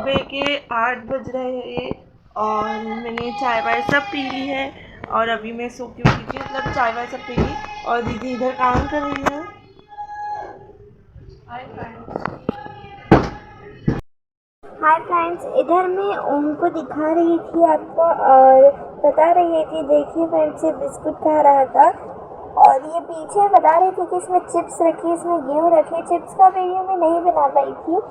सुबह के 8 बज रहे हैं और मैंने चाय वाय सब पी ली है और अभी मैं सो के उठी थी, मतलब चाय वाय सब पी ली और दीदी इधर काम कर रही है। हाय फ्रेंड्स, इधर मैं ओम को दिखा रही थी आपको और बता रही थी, देखिए फ्रेंड्स ये बिस्कुट खा रहा था और ये पीछे बता रही थी कि इसमें चिप्स रखी, इसमें गेहूँ रखी। चिप्स का वीडियो मैं नहीं बना पाई थी,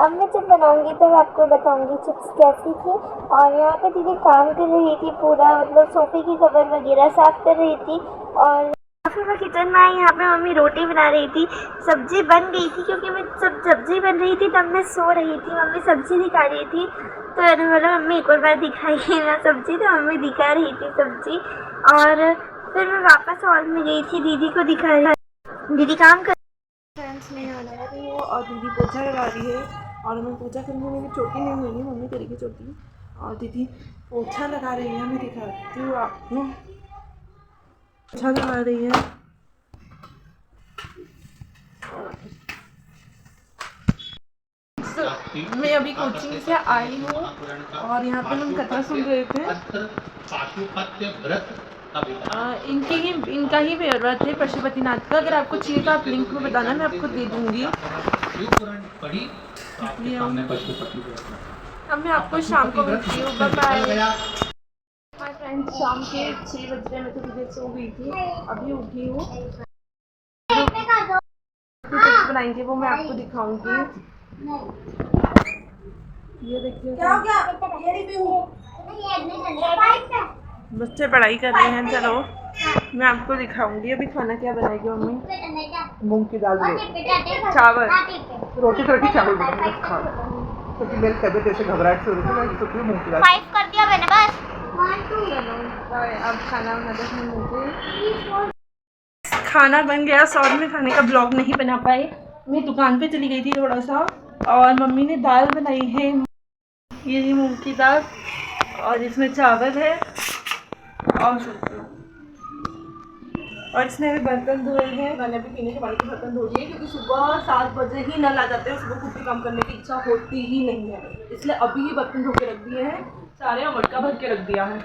अब मैं जब बनाऊंगी तब आपको बताऊंगी चिप्स कैसी थी। और यहाँ पे दीदी काम कर रही थी, पूरा मतलब सोफे की कवर वगैरह साफ कर रही थी। और फिर मैं किचन में आई, यहाँ पे मम्मी रोटी बना रही थी, सब्जी बन गई थी क्योंकि मैं सब सब्जी बन रही थी तब मैं सो रही थी, मम्मी सब्जी दिखा रही थी तो मैंने बोला मम्मी एक और बार दिखाइए ना सब्जी, तो मम्मी दिखा रही थी सब्जी। और फिर मैं वापस हॉल में गई थी, दीदी को दिखा रही, दीदी काम कर। फ्रेंड्स मैं यहाँ लगा रही हूँ और दीदी पोछा लगा रही है और मैं पोछा करने में चोटी नहीं हुई है, मम्मी करेगी चोटी और दीदी पोछा लगा रही है। मैं दिखाती हूँ आपको, पोछा लगा रही है। मैं अभी कोचिंग से आई हूँ और यहाँ पे हम कथा सुन रहे थे। इनका ही व्रत है पशुपतिनाथ का। अगर आपको चाहिए तो आप लिंक में बताना, मैं आपको दे दूँगी। अब मैं आपको शाम को मिलती हूँ, बाय बाय फ्रेंड्स। शाम के 6 बज रहे, मैं थोड़ी देर सो गई थी, अभी उठी हूँ। कुछ बनाएंगे वो मैं आपको दिखाऊंगी। ये देखिए बच्चे पढ़ाई कर रहे हैं, चलो मैं आपको दिखाऊंगी अभी खाना क्या बनाएगी मम्मी। मूंग की दाल चावल, रोटी थोड़ी चावल क्योंकि मेरी तबीयत ऐसे घबराहट से हो रही थी, मैं सोच रही मूंग की दाल। 5 कर दिया मैंने बस। चलो बाय। अब खाना बना, खाना बन गया। सॉरी मैं खाने का ब्लॉग नहीं बना पाई, मैं दुकान पे चली गई थी थोड़ा सा और मम्मी ने दाल बनाई है, ये मूंग की दाल और इसमें चावल है और इसने अभी बर्तन धोए हैं। मैंने अभी पीने के पानी के बर्तन धो दिए क्योंकि सुबह 7 बजे ही नल आ जाते हैं, सुबह कुछ भी काम करने की इच्छा होती ही नहीं है, इसलिए अभी ही बर्तन धो के रख दिए हैं सारे और मटका भर के रख दिया है।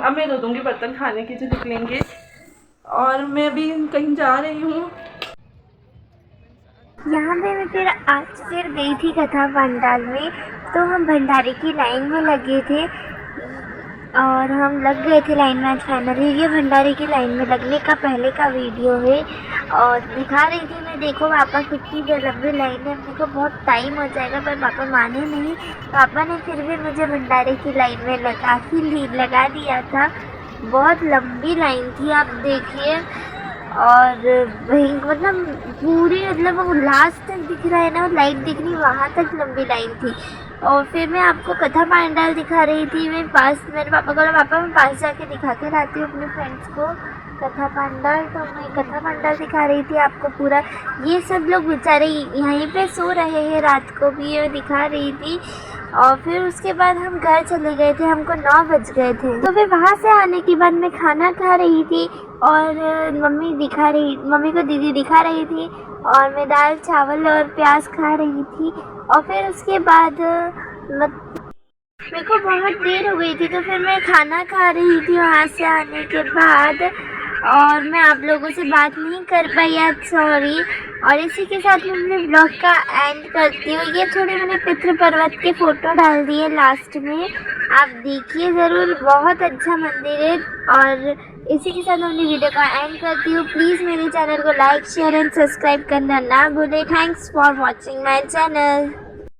अब मैं धो दूँगी बर्तन खाने के जो निकलेंगे। और मैं अभी कहीं जा रही हूँ। यहाँ पे मैं आज गई थी कथा पंडाल में, तो हम भंडारे की लाइन में लगे थे और हम लग गए थे लाइन में। आज फाइनली ये भंडारे की लाइन में लगने का पहले का वीडियो है और दिखा रही थी मैं, देखो पापा कितनी लंबी लाइन है। मेरे को बहुत टाइम हो जाएगा पर पापा माने नहीं, पापा ने फिर भी मुझे भंडारे की लाइन में लगा दिया था। बहुत लंबी लाइन थी, आप देखिए। और वही मतलब पूरी मतलब वो लास्ट तक दिख रहा है ना, वो लाइट दिख रही, वहाँ तक लंबी लाइन थी। और फिर मैं आपको कथा पंडाल दिखा रही थी, मैं पास, मेरे पापा को पापा मैं पास जाके दिखा के लाती हूँ अपने फ्रेंड्स को कथा पंडाल। तो मैं कथा पंडाल दिखा रही थी आपको पूरा। ये सब लोग बेचारे यहीं पे सो रहे हैं, रात को भी ये दिखा रही थी। और फिर उसके बाद हम घर चले गए थे, हमको 9 बज गए थे। तो फिर वहाँ से आने के बाद मैं खाना खा रही थी और मम्मी को दीदी दिखा रही थी और मैं दाल चावल और प्याज खा रही थी। और फिर उसके बाद मेरे को बहुत देर हो गई थी, तो फिर मैं खाना खा रही थी वहाँ से आने के बाद और मैं आप लोगों से बात नहीं कर पाई आज, सॉरी। और इसी के साथ मैं अपने ब्लॉग का एंड करती हूँ। ये थोड़े मैंने पितृ पर्वत के फ़ोटो डाल दिए लास्ट में, आप देखिए ज़रूर, बहुत अच्छा मंदिर है। और इसी के साथ मैं अपनी वीडियो का एंड करती हूँ। प्लीज़ मेरे चैनल को लाइक शेयर एंड सब्सक्राइब करना ना भूलें। Thanks for watching my channel.